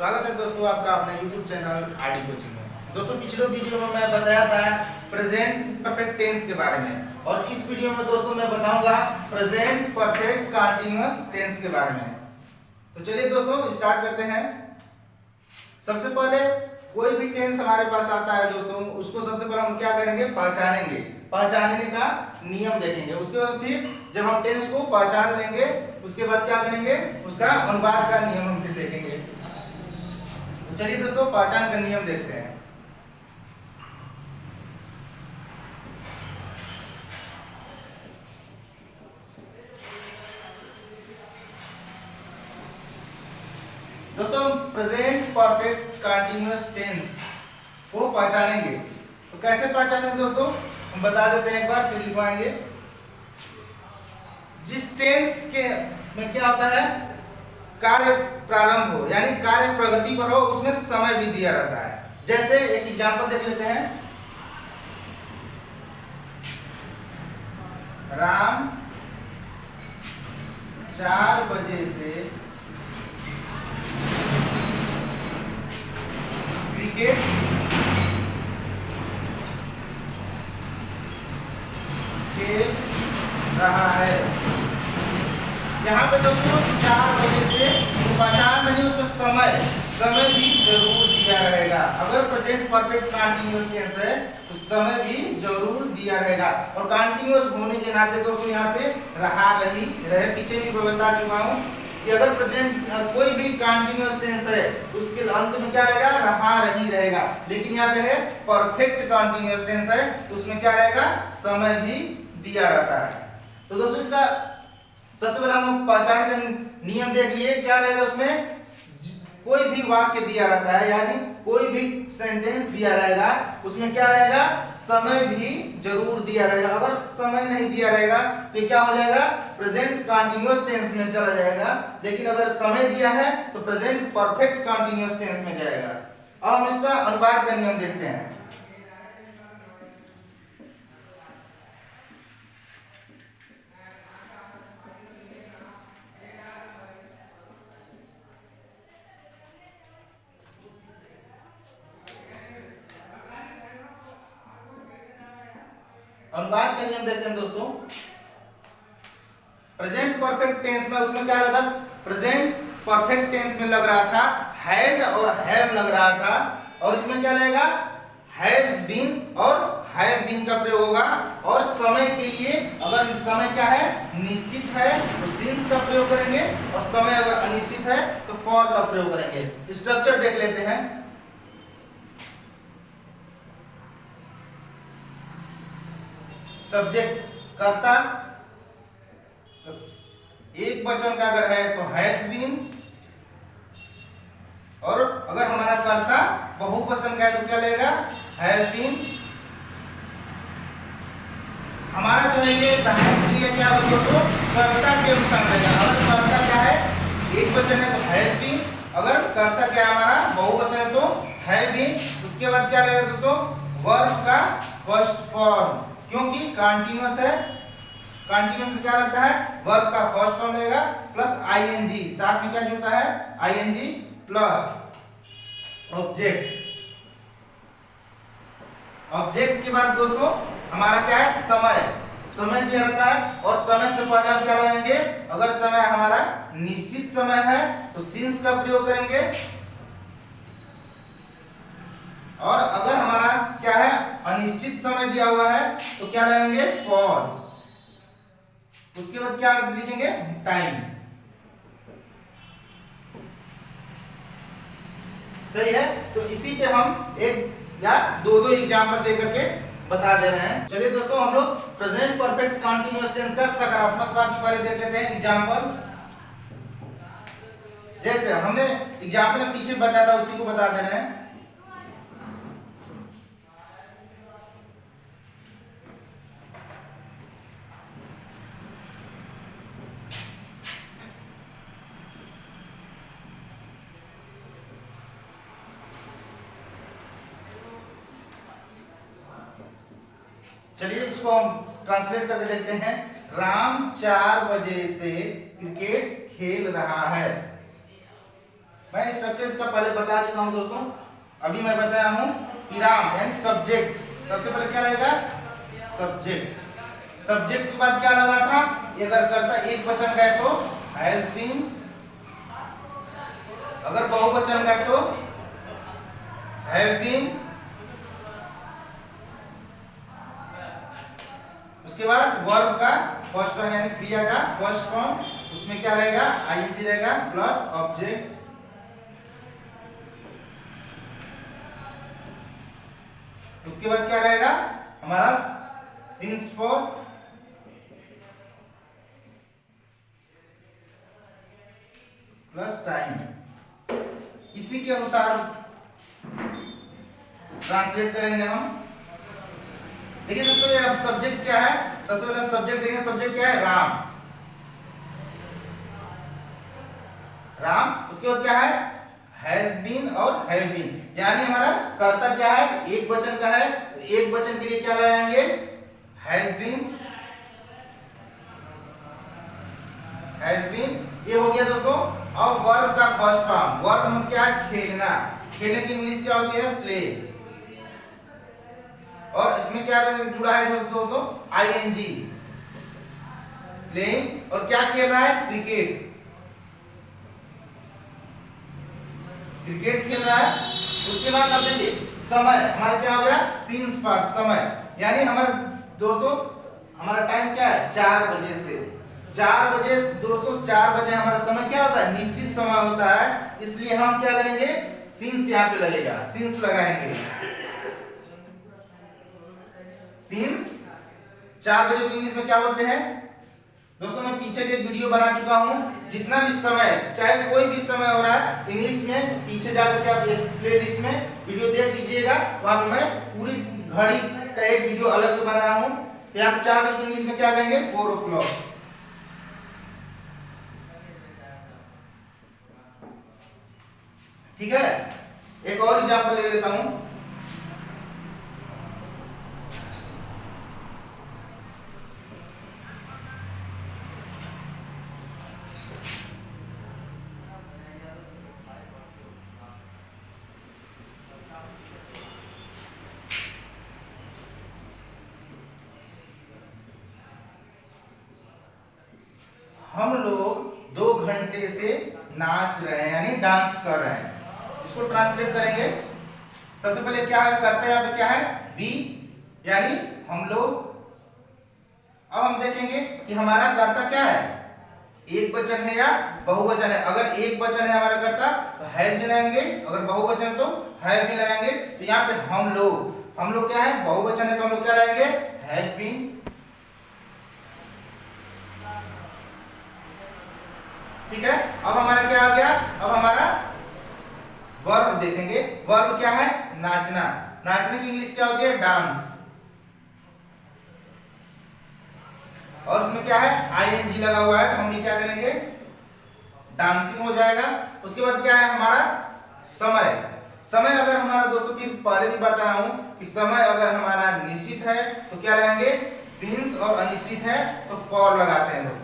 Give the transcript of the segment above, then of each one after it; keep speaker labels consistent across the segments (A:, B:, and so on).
A: स्वागत है दोस्तों आपका अपने YouTube चैनल आरडी कोचिंग में। दोस्तों पिछले वीडियो में मैं बताया था प्रेजेंट परफेक्ट टेंस के बारे में और इस वीडियो में दोस्तों मैं बताऊंगा प्रेजेंट परफेक्ट कंटीन्यूअस टेंस के बारे में। तो चलिए दोस्तों स्टार्ट करते हैं। सबसे पहले कोई भी टेंस हमारे पास आता है दोस्तों, उसको सबसे पहले हम क्या करेंगे, पहचानेंगे। पहचानने का नियम देखेंगे। उसके बाद फिर जब हम टेंस को पहचान लेंगे उसके बाद क्या करेंगे, उसका अनुवाद का नियम हम फिर देखेंगे। तो चलिए दोस्तों पहचान का नियम देखते हैं। दोस्तों प्रेजेंट परफेक्ट कंटीन्यूअस टेंस को पहचानेंगे। तो कैसे पहचानेंगे दोस्तों, हम बता देते हैं एक बार फिर लिखवाएंगे। जिस टेंस के में क्या होता है, कार्य प्रारंभ हो यानी कार्य प्रगति पर हो, उसमें समय भी दिया रहता है। जैसे एक एग्जांपल देख लेते हैं। राम 4 बजे से क्रिकेट खेल रहा है। यहाँ पे दोस्तों 4 बजे से पहचान नहीं, उसमें समय भी जरूर दिया रहेगा। अगर प्रेजेंट परफेक्ट कंटीन्यूअस टेंस है तो समय भी जरूर दिया रहेगा। और कंटीन्यूअस होने के नाते दोस्तों यहाँ पे रहा रही रहे, पीछे भी मैं बता चुका हूँ कि अगर प्रेजेंट कोई भी कंटीन्यूअस टेंस है उसके अंत में क्या रहेगा, रहा रही रहेगा। लेकिन यहाँ पे है परफेक्ट कंटीन्यूअस टेंस है तो उसमें क्या रहेगा, समय भी दिया रहता है। तो दोस्तों इसका सबसे पहले हम पहचान का नियम देख लिए। क्या रहेगा उसमें, कोई भी वाक्य दिया रहता है यानी कोई भी सेंटेंस दिया रहेगा उसमें क्या रहेगा, समय भी जरूर दिया रहेगा। अगर समय नहीं दिया रहेगा तो क्या हो जाएगा, प्रेजेंट कंटीन्यूअस टेंस में चला जाएगा। लेकिन अगर समय दिया है तो प्रेजेंट परफेक्ट कंटीन्यूअस टेंस में जाएगा। अब हम इसका अनुवाद का नियम देखते हैं। अनुवाद का नियम देखते हैं दोस्तों। प्रेजेंट परफेक्ट टेंस में उसमें क्या लगा, प्रेजेंट परफेक्ट टेंस में लग रहा था हैज और हैव लग रहा था, और इसमें क्या रहेगा, हैज बीन और हैव बीन का प्रयोग होगा। और समय के लिए अगर समय क्या है, निश्चित है तो सिंस का प्रयोग करेंगे, और समय अगर अनिश्चित है तो फॉर का प्रयोग करेंगे। स्ट्रक्चर देख लेते हैं। सब्जेक्ट कर्ता, एक वचन का अगर है तो हैज बीन, और अगर हमारा कर्ता बहुवचन का है तो क्या लेगा, हैव बीन। हमारा जो है ये सहायक क्रिया क्या होगी तो कर्ता के अनुसार रहेगा। अगर कर्ता क्या है, एक वचन है तो हैज बीन, अगर कर्ता क्या हमारा बहुवचन है तो हैव बीन। उसके बाद क्या रहेगा दोस्तों, वर्ब का फर्स्ट फॉर्म, क्योंकि कंटीन्यूअस है, कंटीन्यूअस क्या लगता है, वर्ब का फर्स्ट फॉर्म रहेगा प्लस आईएनजी, साथ में क्या जुड़ता है, आईएनजी प्लस ऑब्जेक्ट। ऑब्जेक्ट के बाद दोस्तों हमारा क्या है, समय दिया रहता है। और समय से पहले हम क्या लगाएंगे, अगर समय हमारा निश्चित समय है तो सिंस का प्रयोग करेंगे, और अगर हमारा क्या है, अनिश्चित समय दिया हुआ है तो क्या लगाएंगे, फॉर। उसके बाद क्या लिखेंगे, टाइम। सही है। तो इसी पे हम एक या दो एग्जांपल दे करके बता दे रहे हैं। चलिए दोस्तों हम लोग प्रेजेंट परफेक्ट कंटीन्यूअस टेंस का सकारात्मक वाक्य पहले देख लेते हैं। एग्जांपल जैसे हमने एग्जांपल में पीछे बताया था उसी को बता दे रहे हैं। चलिए इसको हम ट्रांसलेट करके देखते हैं। राम 4 बजे से क्रिकेट खेल रहा है। मैं स्ट्रक्चर इसका पहले बता चुका हूं दोस्तों। अभी मैं बताया हूं विराम यानी सब्जेक्ट। सबसे पहले क्या रहेगा? सब्जेक्ट। सब्जेक्ट के बाद क्या लग रहा था? ये अगर कर्ता एक वचन का है तो हैज बीन, अगर बहुवचन का है तो हैव बीन। उसके बाद वर्ब का फर्स्ट फॉर्म यानी क्रिया का फर्स्ट फॉर्म, उसमें क्या रहेगा? आईएनजी रहेगा प्लस ऑब्जेक्ट। उसके बाद क्या रहेगा हमारा? Since for plus time. इसी के अनुसार ट्रांसलेट करेंगे हम। देखिए दोस्तों, ये अब सब्जेक्ट क्या है? सबसे पहले हम सब्जेक्ट देखेंगे। सब्जेक्ट क्या है? राम। राम। उसके बाद क्या है? हैज बीन और हैव बीन, यानी हमारा कर्ता क्या है? एक वचन का है। एक वचन के लिए क्या लगाएंगे? Has been. हैज बीन ये हो गया दोस्तों। अब वर्ब का फर्स्ट फॉर्म, वर्ब मतलब क्या है? खेलना। खेलने की इंग्लिश क्या होती है? प्ले। और इसमें क्या जुड़ा है दोस्तों? ING, playing. और क्या खेल रहा है? क्रिकेट। क्रिकेट खेल रहा है। उसके बाद अब देखिए समय हमारा क्या हो गया? सिंस पास, समय। यानी हमारा दोस्तों हमारा टाइम क्या है? 4 बजे से। 4 बजे दोस्तों, 4 बजे हमारा समय क्या होता है? निश्चित समय होता है। इसलिए हम क्या करेंगे? सिंस यहाँ पे लगेगा, सिंस लगाएंगे। सिंस 4 बजे को इंग्लिश में क्या बोलते हैं दोस्तों? मैं पीछे भी एक वीडियो बना चुका हूं। जितना भी समय, चाहे कोई भी समय हो रहा है इंग्लिश में, पीछे जाकर के आप प्लेलिस्ट में वीडियो देख लीजिएगा। वहां पे मैं पूरी घड़ी का एक वीडियो अलग से बनाया हूं। तो यहाँ 4 बजे इंग्लिश में क्या कहेंगे? 4 o'clock। ठीक है। एक और एग्जांपल ले लेता हूं। हम लोग 2 घंटे से नाच रहे हैं यानी डांस कर रहे हैं। इसको ट्रांसलेट करेंगे। सबसे पहले क्या है? करते हैं यहाँ पे क्या है? वी, यानी हम लोग। अब हम देखेंगे कि हमारा कर्ता क्या है? एक वचन है या बहुवचन है। अगर एक वचन है हमारा कर्ता तो हैज भी लगाएंगे, अगर बहुवचन तो हैव भी लगाएंगे। तो यहाँ पे हम लोग क्या है? बहुवचन है तो हम लोग क्या लगाएंगे? Have been. ठीक है। अब हमारा क्या आ गया? अब हमारा वर्ब देखेंगे। वर्ब क्या है? नाचना। नाचने की इंग्लिश क्या होती है? डांस। और उसमें क्या है? आईएनजी लगा हुआ है तो हम भी क्या करेंगे? डांसिंग हो जाएगा। उसके बाद क्या है हमारा? समय। समय अगर हमारा दोस्तों, फिर पहले भी बताया हूं कि समय अगर हमारा निश्चित है तो क्या लगाएंगे? सिंस। और अनिश्चित है तो फॉर लगाते हैं दोस्तों।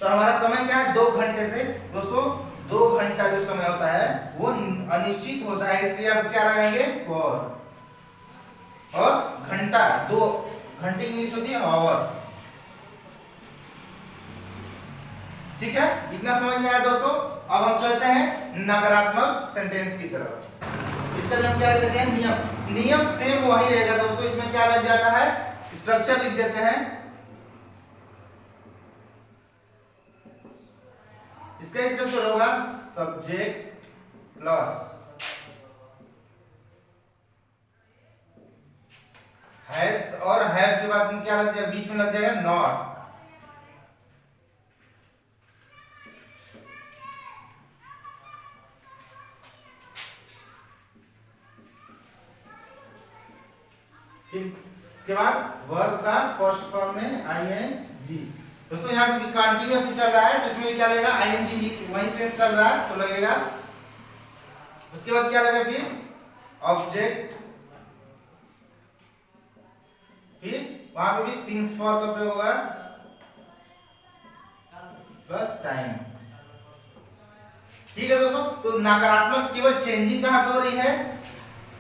A: तो हमारा समय क्या है? 2 घंटे से दोस्तों। 2 घंटा जो समय होता है वो अनिश्चित होता है, इसलिए आप क्या लगाएंगे? फॉर। और घंटा, 2 घंटे की इंग्लिश होती है आवर। ठीक है। इतना समझ में आया दोस्तों। अब हम चलते हैं नकारात्मक सेंटेंस की तरफ। इसका हम क्या कहते हैं? नियम। नियम सेम वही रहेगा दोस्तों। इसमें क्या लग जाता है? स्ट्रक्चर लिख देते हैं। इसका स्ट्रक्चर होगा सब्जेक्ट प्लस हैज, और हैव के बाद क्या लग जाएगा? बीच में लग जाएगा नॉट। इसके बाद वर्ब का फर्स्ट फॉर्म में आईएनजी। दोस्तों यहाँ पे कंटीन्यूअस चल रहा है तो इसमें भी क्या लगेगा? आईएनजी। वही टेंस चल रहा है तो लगेगा। उसके बाद क्या लगेगा? फिर ऑब्जेक्ट, फिर वहां पे भी सिंस फॉर का प्रयोग होगा प्लस टाइम। ठीक है दोस्तों, तो नकारात्मक केवल चेंजिंग कहां पे हो रही है,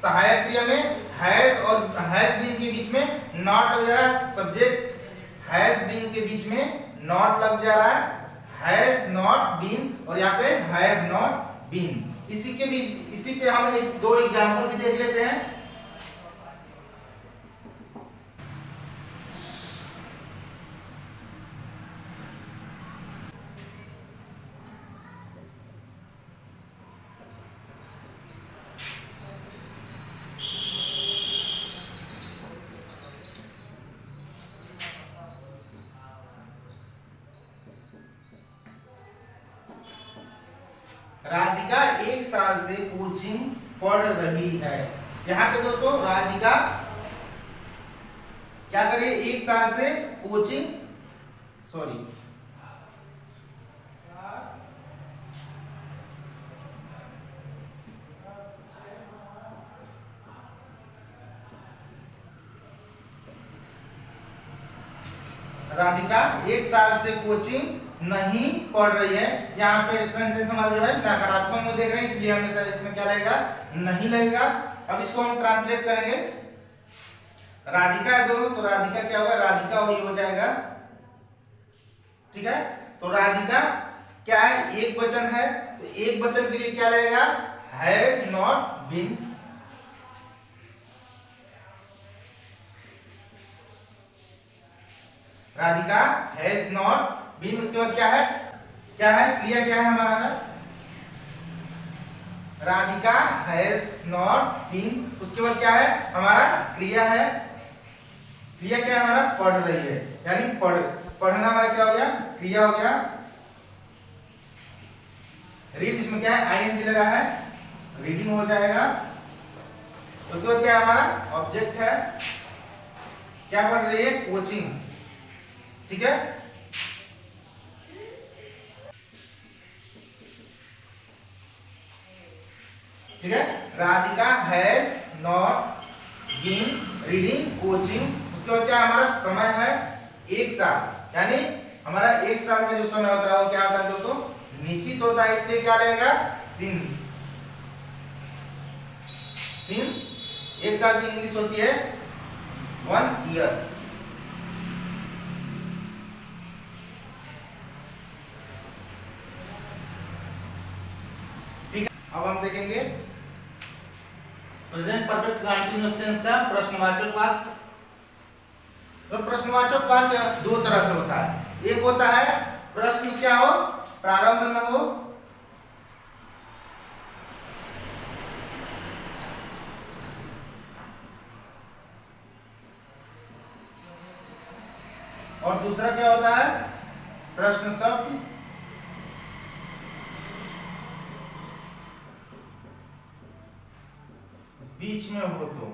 A: सहायक क्रिया में हैज और हैज बीन के बीच में नॉट लग जा रहा है, सब्जेक्ट हैज बीन के बीच में नॉट लग जा रहा है, हैज नॉट बीन, और यहाँ पे हैव नॉट बीन। इसी पे हम एक दो एग्जांपल भी देख लेते हैं। राधिका 1 साल से कोचिंग पढ़ रही है। यहाँ पे दोस्तों राधिका क्या कर रही है, 1 साल से कोचिंग, सॉरी राधिका 1 साल से कोचिंग नहीं पढ़ रही है। यहाँ पे सेंटेंस हमारा जो है नकारात्मक में देख रहे हैं, इसलिए हमेशा इसमें क्या लगेगा, नहीं लगेगा। अब इसको हम ट्रांसलेट करेंगे। राधिका है दोनों, तो राधिका क्या होगा, राधिका वही हो जाएगा। ठीक है, तो राधिका क्या है, एक वचन है, तो एक वचन के लिए क्या लगेगा, has not been. Radhika has not been, उसके बाद क्या है, क्रिया क्या है हमारा, राधिका हैज नॉट बीन, उसके बाद क्या है हमारा क्रिया है, क्रिया क्या है हमारा, पढ़ रही है, यानी पढ़ना हमारा क्या हो गया, क्रिया हो गया। रीड इसमें क्या है, आईएनजी लगा है, रीडिंग हो जाएगा। उसके बाद क्या है हमारा ऑब्जेक्ट है, क्या पढ़ रही है, कोचिंग। ठीक है, ठीक है, Radhika has not been reading coaching. उसके बाद क्या हमारा समय है, 1 साल, यानी हमारा 1 साल का जो समय होता है वो क्या होता है दोस्तों, निश्चित होता है, इसलिए क्या लगेगा, सिंस। 1 साल की इंग्लिश होती है 1 ईयर। ठीक है, अब हम देखेंगे प्रेजेंट परफेक्ट कंटीन्यूअस टेंस का प्रश्नवाचक वाक्य। तो प्रश्नवाचक वाक्य 2 तरह से होता है। एक होता है प्रश्न क्या हो, प्रारंभ में हो, और दूसरा क्या होता है, प्रश्न शब्द बीच में हो। तो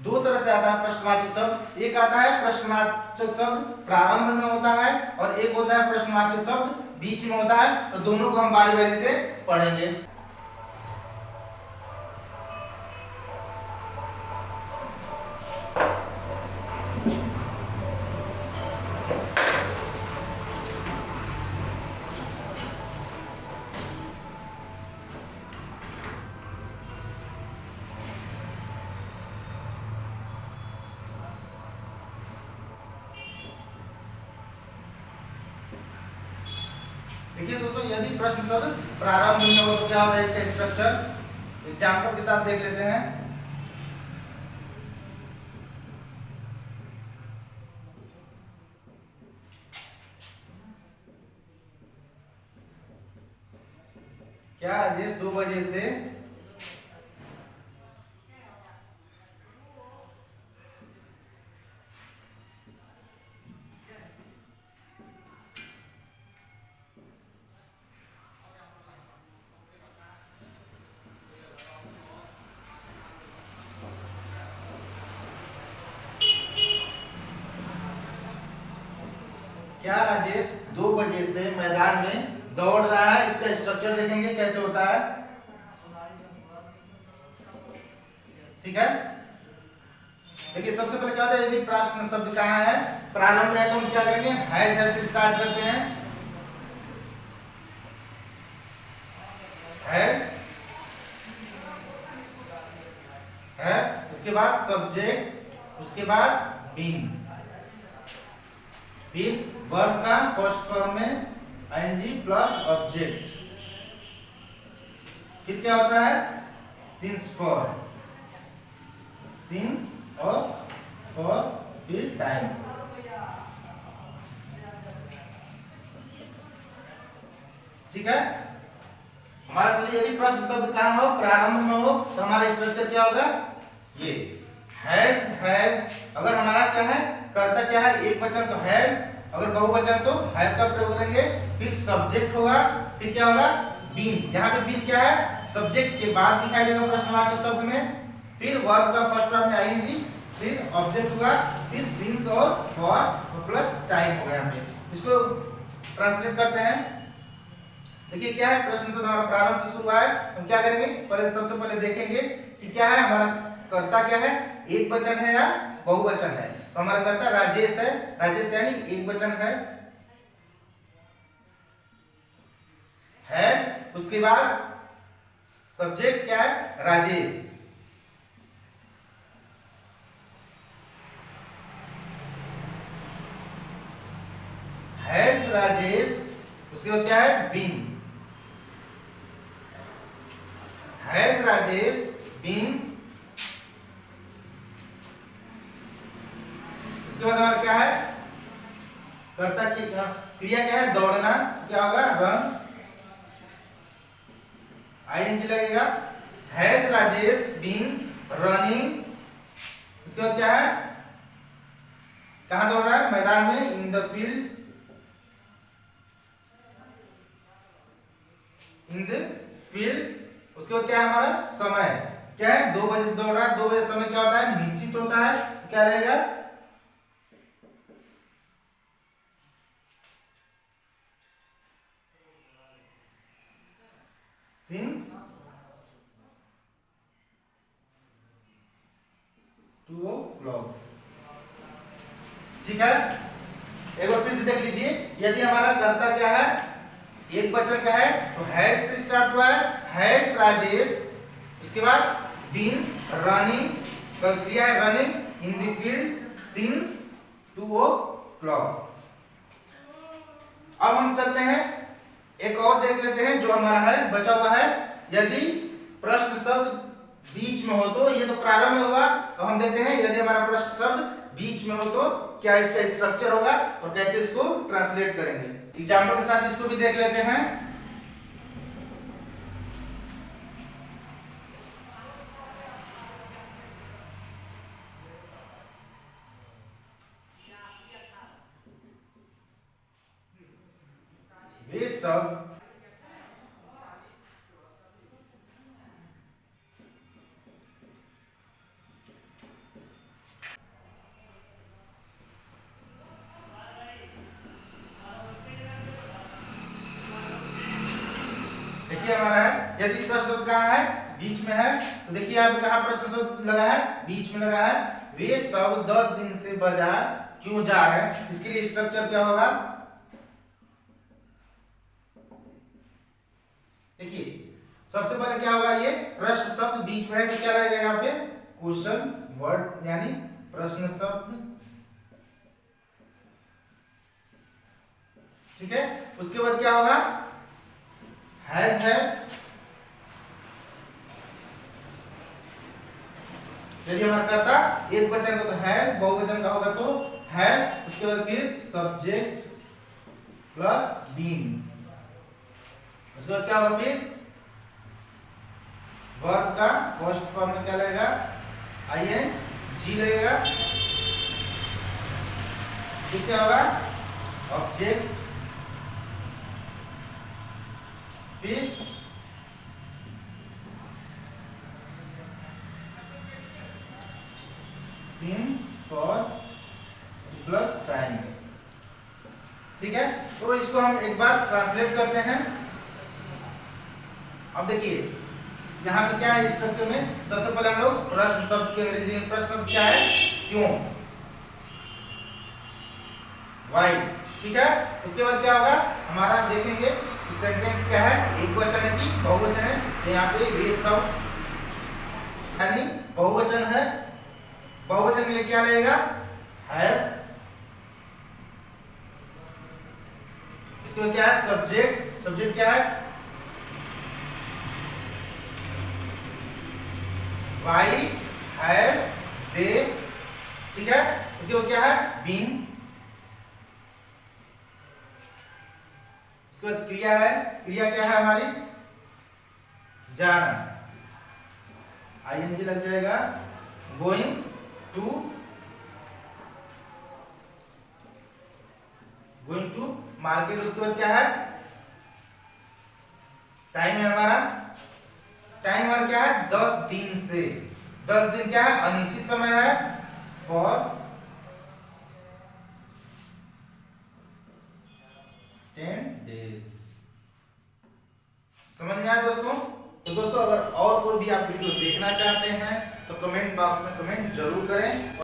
A: 2 तरह से आता है प्रश्नवाचक शब्द। एक आता है प्रश्नवाचक शब्द प्रारंभ में होता है, और एक होता है प्रश्नवाचक शब्द बीच में होता है। तो दोनों को हम बारी बारी से पढ़ेंगे। देखिए दोस्तों, यदि प्रश्न शब्द प्रारंभ में हो तो क्या होता है इसका स्ट्रक्चर, एग्जांपल के साथ देख लेते हैं। क्या राजेश 2 बजे से क्या राजेश 2 बजे से मैदान में दौड़ रहा है। इसका स्ट्रक्चर देखेंगे कैसे होता है। ठीक है, देखिए सबसे पहले क्या होता है, यदि प्रश्न शब्द कहाँ है, प्रारंभ में है, तो हम क्या करेंगे, हैज हैव से स्टार्ट करते हैं। है, उसके बाद सब्जेक्ट, उसके बाद बीन, फिर वर्ब का फर्स्ट फॉर्म में आईएनजी प्लस ऑब्जेक्ट, फिर क्या होता है सिंस फॉर, सिंस और फॉर, फिर टाइम। ठीक है, हमारा सही यदि प्रश्न शब्द कहां हो, प्रारंभ में हो, तो हमारा स्ट्रक्चर क्या होगा, ये हैज, हैव। अगर हमारा क्या है कर्ता क्या है, एक वचन तो हैज, अगर बहुवचन तो हैव का प्रयोग करेंगे, फिर सब्जेक्ट होगा, फिर क्या होगा बीन। यहाँ पे बीन क्या है, सब्जेक्ट के बाद दिखाई देगा प्रश्नवाचक शब्द में, फिर वर्ब का फर्स्ट फॉर्म में आईएनजी, फिर ऑब्जेक्ट होगा, फिर सिंस और फॉर प्लस टाइम होगा। यहाँ पे इसको ट्रांसलेट करते हैं। देखिए क्या है, प्रश्न शब्द हमारा प्रारंभ से शुरू हुआ है। हम क्या करेंगे, पहले सबसे पहले देखेंगे कि क्या है हमारा कर्ता क्या है, एक वचन है या बहुवचन है। तो हमारा कर्ता राजेश है, राजेश यानी एक वचन है। उसके बाद सब्जेक्ट क्या है, राजेश, हैज राजेश। उसके बाद क्या है बीन, हैज राजेश बीन। उसके बाद हमारा क्या है कर्ता की क्रिया क्या है, दौड़ना, क्या होगा रन, आईएनजी लगेगा। Has Rajesh been running. उसके बाद क्या है, कहां दौड़ रहा है, मैदान में, in the field, in the field. उसके बाद क्या है हमारा समय, क्या है 2 बजे से दौड़ रहा है। 2 बजे समय क्या होता है, निश्चित होता है, क्या रहेगा सिंस 2 o'clock। ठीक है, एक बार फिर से देख लीजिए, यदि हमारा कर्ता क्या है, एक वचन का है, तो हैज से स्टार्ट हुआ है, हैज राजेश। उसके बाद बीन रनिंग, क्रिया है running, in the field since 2 o'clock। अब हम चलते हैं, एक और देख लेते हैं जो हमारा है बचा हुआ है। यदि प्रश्न शब्द बीच में हो, तो ये तो प्रारंभ में हुआ, तो हम देखते हैं यदि हमारा प्रश्न शब्द बीच में हो तो क्या इसका स्ट्रक्चर होगा और कैसे इसको ट्रांसलेट करेंगे। एग्जाम्पल के साथ इसको भी देख लेते हैं। वे सब देखिए हमारा है, यदि प्रश्न शब्द कहाँ है, बीच में है, तो देखिए यहाँ पे कहाँ प्रश्न शब्द लगा है, बीच में लगा है। वे सब 10 दिन से बाजार क्यों जा रहे हैं, इसके लिए स्ट्रक्चर क्या होगा, देखिए सबसे पहले क्या होगा, ये प्रश्न शब्द बीच में है तो क्या रहेगा यहाँ पे क्वेश्चन वर्ड, यानी प्रश्न शब्द। ठीक है, उसके बाद क्या होगा, हैज है, यदि हमारा कर्ता एक वचन का तो हैज, बहुवचन का होगा तो है। उसके बाद फिर सब्जेक्ट प्लस बीन। उसके बाद क्या होगा, फिर वर्ब का फर्स्ट फॉर्म में क्या लगेगा, आईएनजी लगेगा। फिर क्या होगा ऑब्जेक्ट, फिर सिंस फॉर प्लस टाइम। ठीक है, तो इसको हम एक बार ट्रांसलेट करते हैं। अब देखिए यहाँ पे क्या है स्ट्रक्चर में, सबसे पहले हम लोग प्रश्न शब्द के अंग्रेजी में प्रश्न शब्द क्या है, क्यों, व्हाई। ठीक है, उसके बाद क्या होगा हमारा, देखेंगे सेंटेंस क्या है, एक वचन है कि बहुवचन है। तो यहाँ पे वे सब यानी बहुवचन है, बहुवचन के लिए क्या लगेगा? हैव। इसके बाद क्या है? सब्जेक्ट। सब्जेक्ट क्या है? वाई, हैव, दे। ठीक है। इसके बाद क्या है? बीन। इसके बाद क्रिया है। क्रिया क्या है हमारी? जाना। आईएनजी लग जाएगा। Going to, going to market. उसके बाद क्या है? टाइम है हमारा। टाइम हमारा क्या है? 10 दिन से। 10 दिन क्या है? अनिश्चित समय है। For 10 days। समझ में आया दोस्तों? तो दोस्तों अगर और कोई भी आप वीडियो देखना चाहते हैं तो कमेंट बॉक्स में कमेंट जरूर करें।